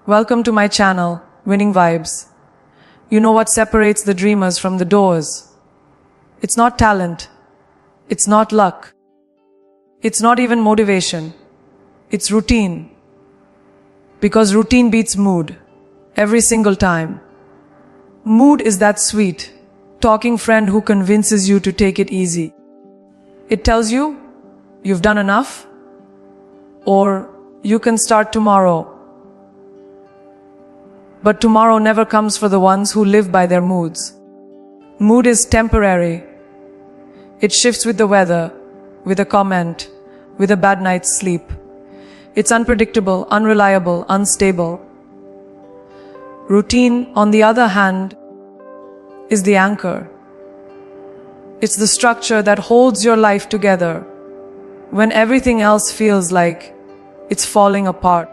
Welcome to my channel, Winning Vibes. You know what separates the dreamers from the doers? It's not talent. It's not luck. It's not even motivation. It's routine. Because routine beats mood. Every single time. Mood is that sweet, talking friend who convinces you to take it easy. It tells you, you've done enough, or you can start tomorrow. But tomorrow never comes for the ones who live by their moods. Mood is temporary. It shifts with the weather, with a comment, with a bad night's sleep. It's unpredictable, unreliable, unstable. Routine, on the other hand, is the anchor. It's the structure that holds your life together when everything else feels like it's falling apart.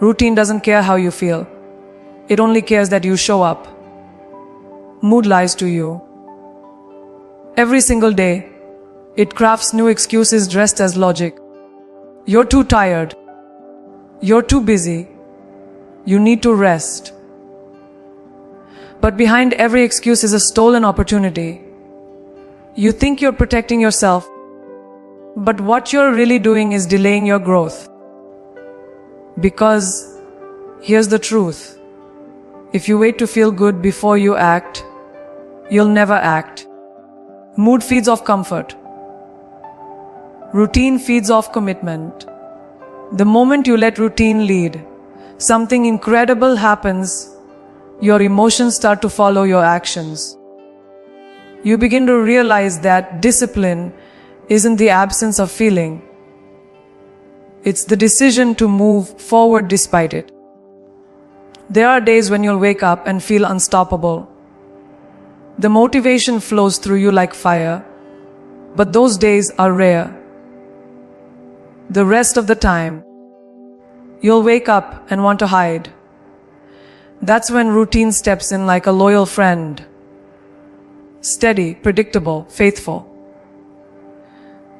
Routine doesn't care how you feel. It only cares that you show up. Mood lies to you. Every single day, it crafts new excuses dressed as logic. You're too tired. You're too busy. You need to rest. But behind every excuse is a stolen opportunity. You think you're protecting yourself, but what you're really doing is delaying your growth. Because here's the truth. If you wait to feel good before you act, you'll never act. Mood feeds off comfort. Routine feeds off commitment. The moment you let routine lead, something incredible happens. Your emotions start to follow your actions. You begin to realize that discipline isn't the absence of feeling. It's the decision to move forward despite it. There are days when you'll wake up and feel unstoppable. The motivation flows through you like fire, but those days are rare. The rest of the time, you'll wake up and want to hide. That's when routine steps in like a loyal friend. Steady, predictable, faithful.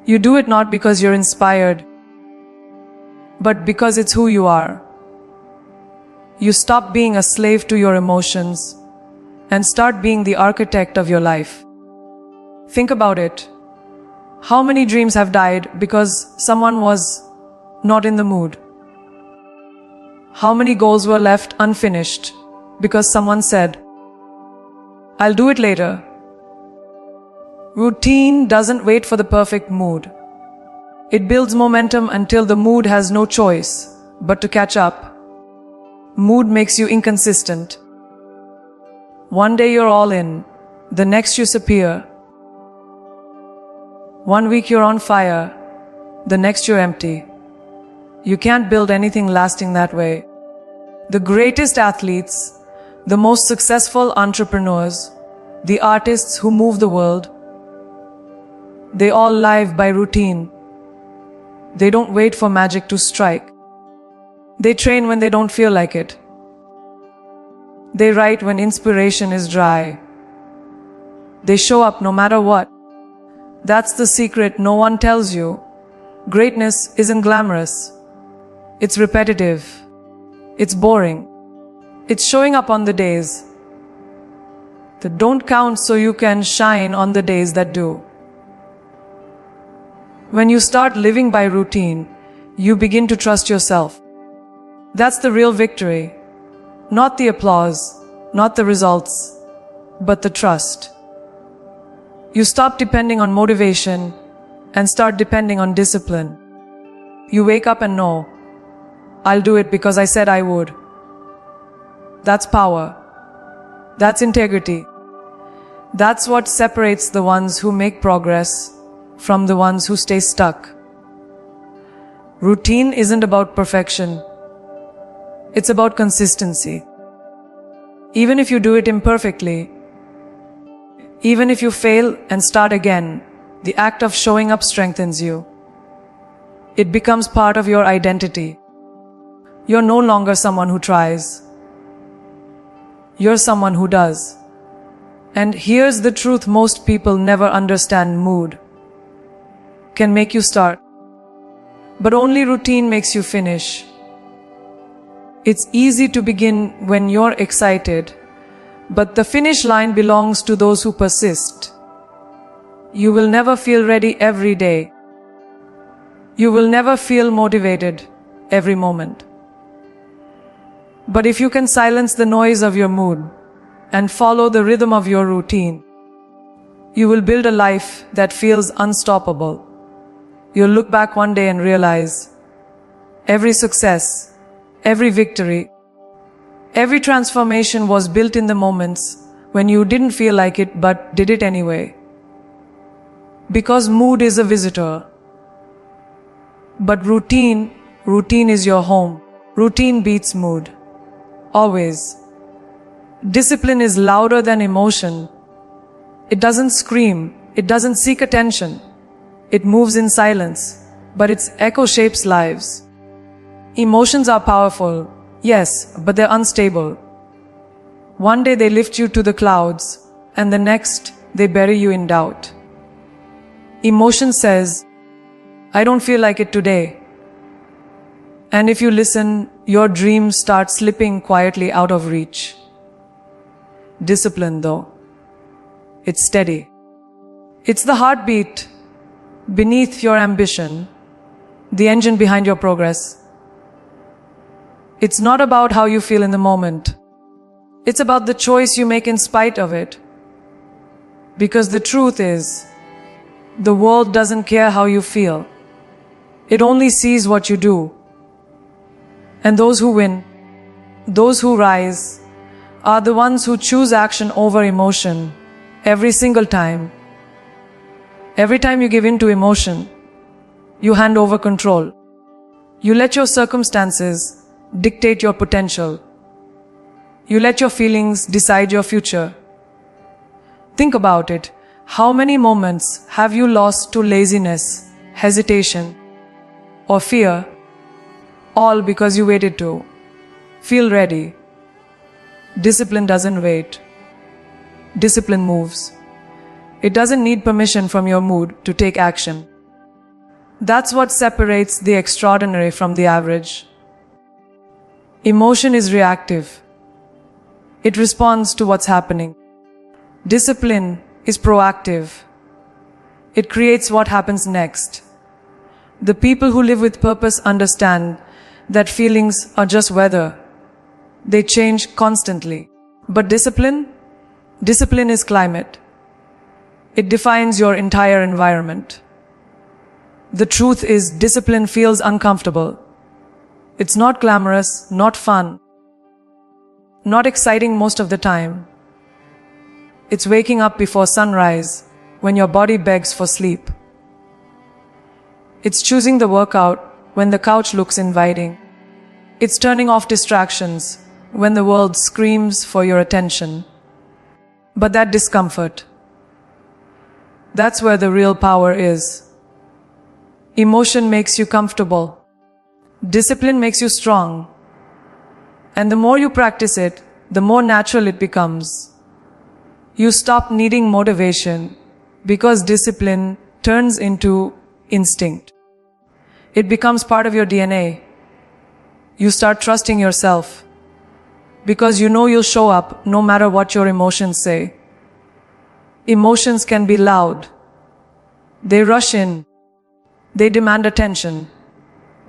You do it not because you're inspired, but because it's who you are. You stop being a slave to your emotions and start being the architect of your life. Think about it. How many dreams have died because someone was not in the mood? How many goals were left unfinished because someone said, "I'll do it later"? Routine doesn't wait for the perfect mood. It builds momentum until the mood has no choice but to catch up. Mood makes you inconsistent. One day you're all in, the next you disappear. One week you're on fire, the next you're empty. You can't build anything lasting that way. The greatest athletes, the most successful entrepreneurs, the artists who move the world, they all live by routine. They don't wait for magic to strike. They train when they don't feel like it. They write when inspiration is dry. They show up no matter what. That's the secret no one tells you. Greatness isn't glamorous. It's repetitive. It's boring. It's showing up on the days that don't count so you can shine on the days that do. When you start living by routine, you begin to trust yourself. That's the real victory. Not the applause, not the results, but the trust. You stop depending on motivation and start depending on discipline. You wake up and know, I'll do it because I said I would. That's power. That's integrity. That's what separates the ones who make progress from the ones who stay stuck. Routine isn't about perfection. It's about consistency. Even if you do it imperfectly, even if you fail and start again, the act of showing up strengthens you. It becomes part of your identity. You're no longer someone who tries. You're someone who does. And here's the truth most people never understand: mood can make you start, but only routine makes you finish. It's easy to begin when you're excited, but the finish line belongs to those who persist. You will never feel ready every day. You will never feel motivated every moment. But if you can silence the noise of your mood and follow the rhythm of your routine, you will build a life that feels unstoppable. You'll look back one day and realize every success, every victory, every transformation was built in the moments when you didn't feel like it but did it anyway. Because mood is a visitor. But routine is your home. Routine beats mood. Always. Discipline is louder than emotion. It doesn't scream. It doesn't seek attention. It moves in silence, but its echo shapes lives. Emotions are powerful, yes, but they're unstable. One day they lift you to the clouds, and the next they bury you in doubt. Emotion says, I don't feel like it today. And if you listen, your dreams start slipping quietly out of reach. Discipline, though, it's steady. It's the heartbeat beneath your ambition, the engine behind your progress. It's not about how you feel in the moment. It's about the choice you make in spite of it. Because the truth is, the world doesn't care how you feel. It only sees what you do. And those who win, those who rise, are the ones who choose action over emotion every single time. Every time you give in to emotion, you hand over control. You let your circumstances dictate your potential. You let your feelings decide your future. Think about it. How many moments have you lost to laziness, hesitation, or fear, all because you waited to feel ready? Discipline doesn't wait. Discipline moves. It doesn't need permission from your mood to take action. That's what separates the extraordinary from the average. Emotion is reactive. It responds to what's happening. Discipline is proactive. It creates what happens next. The people who live with purpose understand that feelings are just weather. They change constantly. But discipline is climate. It defines your entire environment. The truth is, discipline feels uncomfortable. It's not glamorous, not fun, not exciting most of the time. It's waking up before sunrise when your body begs for sleep. It's choosing the workout when the couch looks inviting. It's turning off distractions when the world screams for your attention. But that discomfort, that's where the real power is. Emotion makes you comfortable. Discipline makes you strong. And the more you practice it, the more natural it becomes. You stop needing motivation because discipline turns into instinct. It becomes part of your DNA. You start trusting yourself because you know you'll show up no matter what your emotions say. Emotions can be loud. They rush in. They demand attention.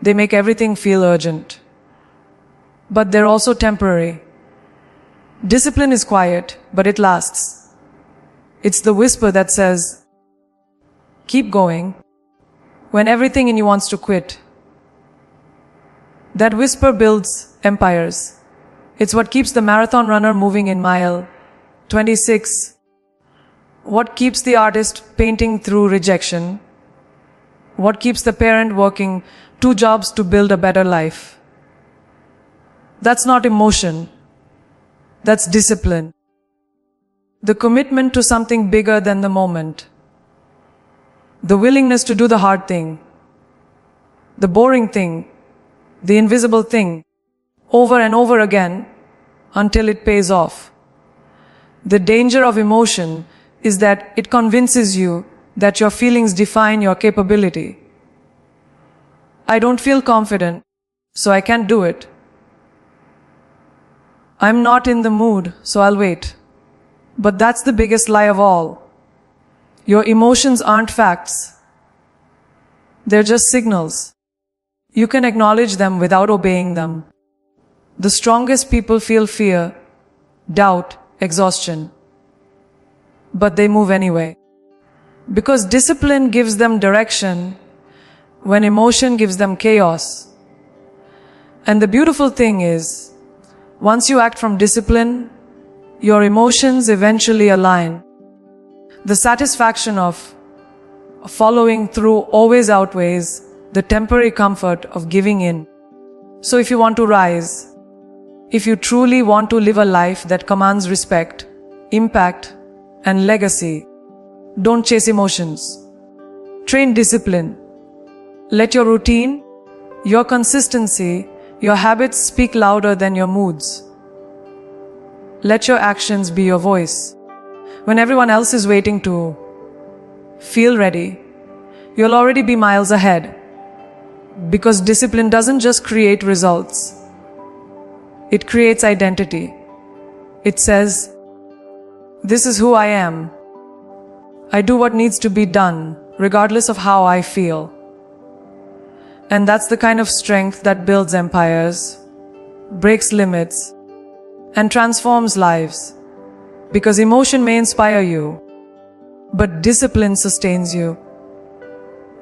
They make everything feel urgent. But they're also temporary. Discipline is quiet, but it lasts. It's the whisper that says, keep going, when everything in you wants to quit. That whisper builds empires. It's what keeps the marathon runner moving in mile 26. What keeps the artist painting through rejection. What keeps the parent working 2 jobs to build a better life. That's not emotion. That's discipline. The commitment to something bigger than the moment. The willingness to do the hard thing, the boring thing, the invisible thing, over and over again until it pays off. The danger of emotion is that it convinces you that your feelings define your capability. I don't feel confident, so I can't do it. I'm not in the mood, so I'll wait. But that's the biggest lie of all. Your emotions aren't facts. They're just signals. You can acknowledge them without obeying them. The strongest people feel fear, doubt, exhaustion. But they move anyway. Because discipline gives them direction when emotion gives them chaos. And the beautiful thing is, once you act from discipline, your emotions eventually align. The satisfaction of following through always outweighs the temporary comfort of giving in. So if you want to rise, if you truly want to live a life that commands respect, impact, and legacy, don't chase emotions. Train discipline. Let your routine, your consistency, your habits speak louder than your moods. Let your actions be your voice. When everyone else is waiting to feel ready, you'll already be miles ahead. Because discipline doesn't just create results. It creates identity. It says, this is who I am. I do what needs to be done, regardless of how I feel. And that's the kind of strength that builds empires, breaks limits, and transforms lives. Because emotion may inspire you, but discipline sustains you.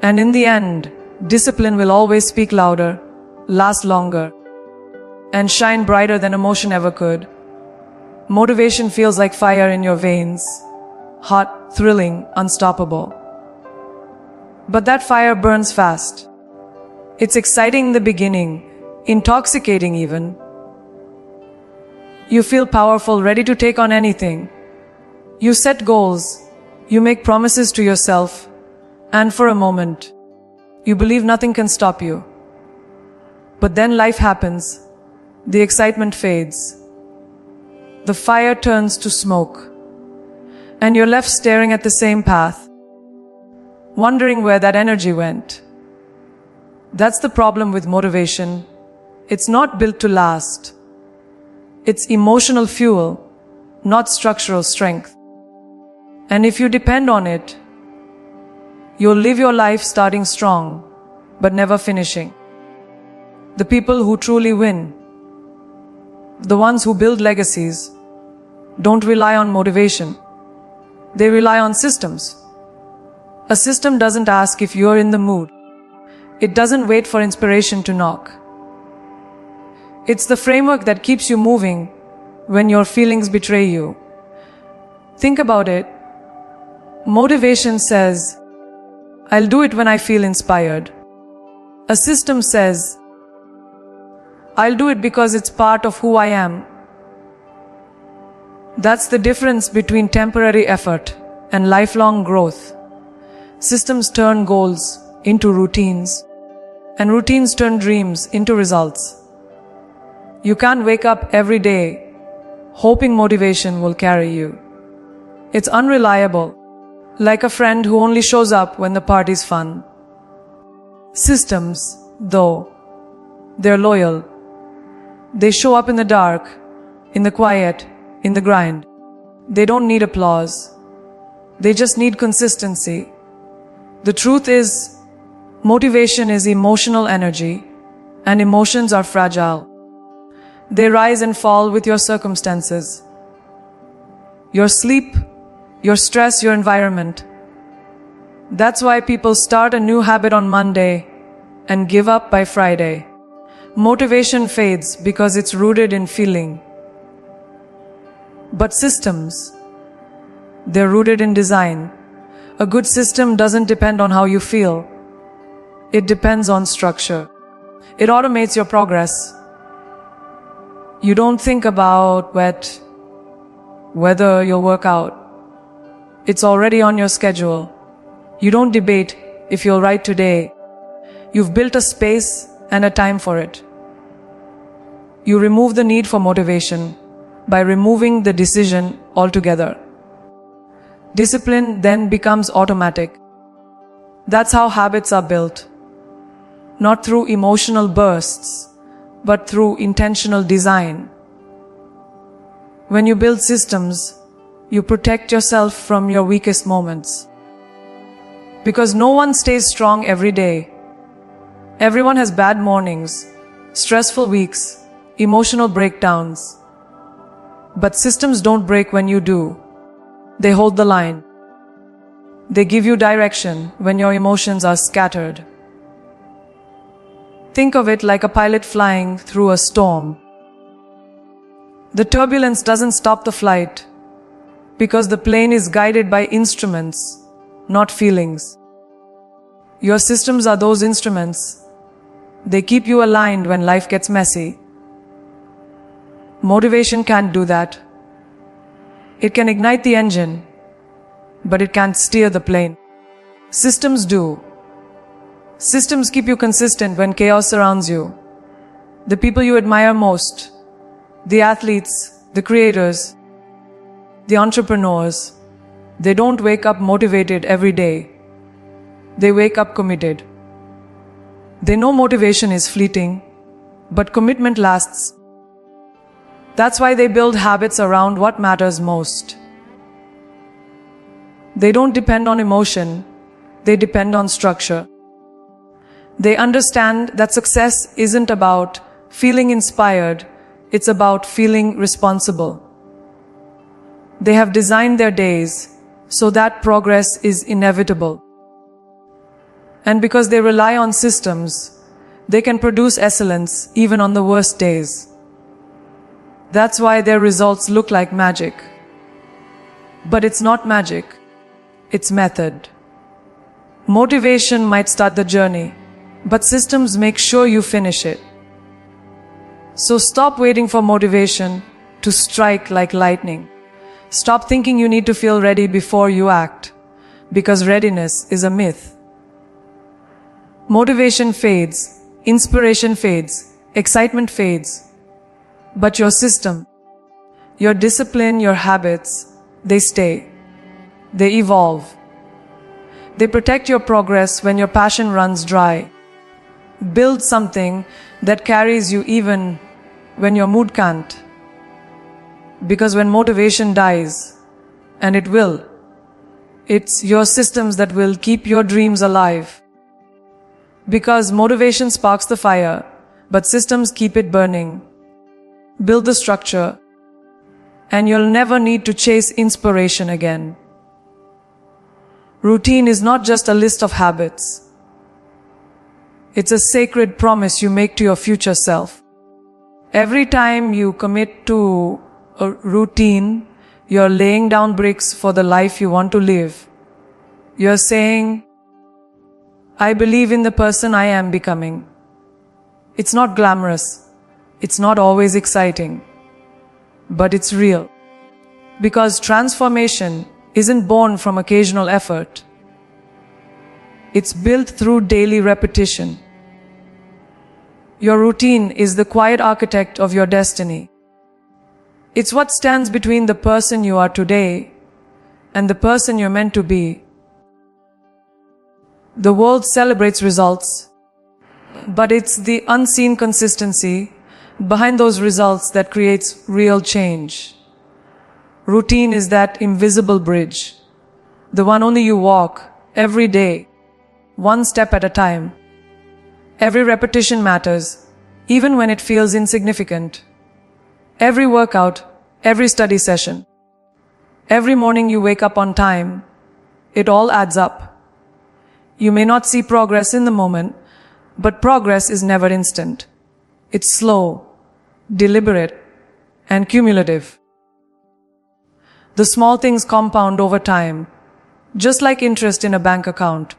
And in the end, discipline will always speak louder, last longer, and shine brighter than emotion ever could. Motivation feels like fire in your veins, hot, thrilling, unstoppable. But that fire burns fast. It's exciting in the beginning, intoxicating even. You feel powerful, ready to take on anything. You set goals, you make promises to yourself, and for a moment, you believe nothing can stop you. But then life happens, the excitement fades, the fire turns to smoke, and you're left staring at the same path, wondering where that energy went. That's the problem with motivation. It's not built to last. It's emotional fuel, not structural strength. And if you depend on it, you'll live your life starting strong, but never finishing. The people who truly win, the ones who build legacies, don't rely on motivation. They rely on systems. A system doesn't ask if you're in the mood. It doesn't wait for inspiration to knock. It's the framework that keeps you moving when your feelings betray you. Think about it. Motivation says, I'll do it when I feel inspired. A system says, I'll do it because it's part of who I am. That's the difference between temporary effort and lifelong growth. Systems turn goals into routines, and routines turn dreams into results. You can't wake up every day hoping motivation will carry you. It's unreliable, like a friend who only shows up when the party's fun. Systems, though, they're loyal. They show up in the dark, in the quiet, in the grind. They don't need applause. They just need consistency. The truth is, motivation is emotional energy, and emotions are fragile. They rise and fall with your circumstances, your sleep, your stress, your environment. That's why people start a new habit on Monday and give up by Friday. Motivation fades because it's rooted in feeling. But systems, they're rooted in design. A good system doesn't depend on how you feel. It depends on structure. It automates your progress. You don't think about whether you'll work out. It's already on your schedule. You don't debate if you'll write today. You've built a space and a time for it. You remove the need for motivation by removing the decision altogether. Discipline then becomes automatic. That's how habits are built. Not through emotional bursts, but through intentional design. When you build systems, you protect yourself from your weakest moments. Because no one stays strong every day. Everyone has bad mornings, stressful weeks, emotional breakdowns. But systems don't break when you do. They hold the line. They give you direction when your emotions are scattered. Think of it like a pilot flying through a storm. The turbulence doesn't stop the flight because the plane is guided by instruments, not feelings. Your systems are those instruments. They keep you aligned when life gets messy. Motivation can't do that. It can ignite the engine, but it can't steer the plane. Systems do. Systems keep you consistent when chaos surrounds you. The people you admire most, the athletes, the creators, the entrepreneurs, they don't wake up motivated every day. They wake up committed. They know motivation is fleeting, but commitment lasts. That's why they build habits around what matters most. They don't depend on emotion, they depend on structure. They understand that success isn't about feeling inspired, it's about feeling responsible. They have designed their days so that progress is inevitable. And because they rely on systems, they can produce excellence even on the worst days. That's why their results look like magic. But it's not magic, it's method. Motivation might start the journey, but systems make sure you finish it. So stop waiting for motivation to strike like lightning. Stop thinking you need to feel ready before you act, because readiness is a myth. Motivation fades, inspiration fades, excitement fades. But your system, your discipline, your habits, they stay. They evolve. They protect your progress when your passion runs dry. Build something that carries you even when your mood can't. Because when motivation dies, and it will, it's your systems that will keep your dreams alive. Because motivation sparks the fire, but systems keep it burning. Build the structure, and you'll never need to chase inspiration again. Routine is not just a list of habits. It's a sacred promise you make to your future self. Every time you commit to a routine, you're laying down bricks for the life you want to live. You're saying, I believe in the person I am becoming. It's not glamorous. It's not always exciting. But it's real. Because transformation isn't born from occasional effort. It's built through daily repetition. Your routine is the quiet architect of your destiny. It's what stands between the person you are today and the person you're meant to be. The world celebrates results, but it's the unseen consistency behind those results that creates real change. Routine is that invisible bridge, the one only you walk every day, one step at a time. Every repetition matters, even when it feels insignificant. Every workout, every study session, every morning you wake up on time, it all adds up. You may not see progress in the moment, but progress is never instant. It's slow, deliberate, and cumulative. The small things compound over time, just like interest in a bank account.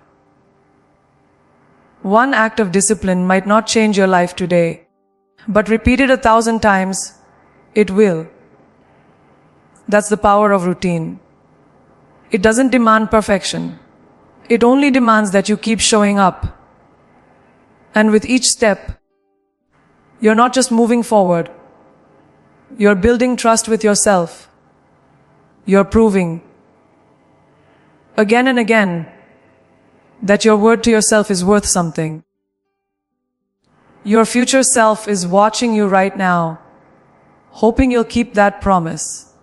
One act of discipline might not change your life today, but repeated 1,000 times, it will. That's the power of routine. It doesn't demand perfection. It only demands that you keep showing up. And with each step, you're not just moving forward. You're building trust with yourself. You're proving again and again that your word to yourself is worth something. Your future self is watching you right now, hoping you'll keep that promise,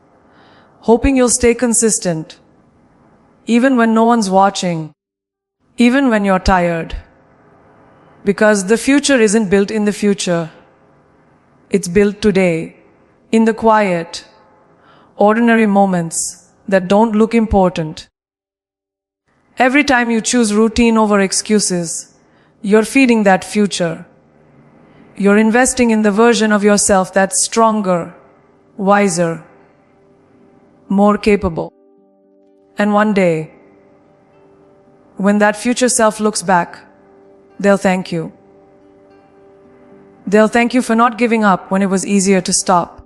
hoping you'll stay consistent, even when no one's watching, even when you're tired. Because the future isn't built in the future. It's built today, in the quiet, ordinary moments that don't look important. Every time you choose routine over excuses, you're feeding that future. You're investing in the version of yourself that's stronger, wiser, more capable. And one day, when that future self looks back, they'll thank you. They'll thank you for not giving up when it was easier to stop.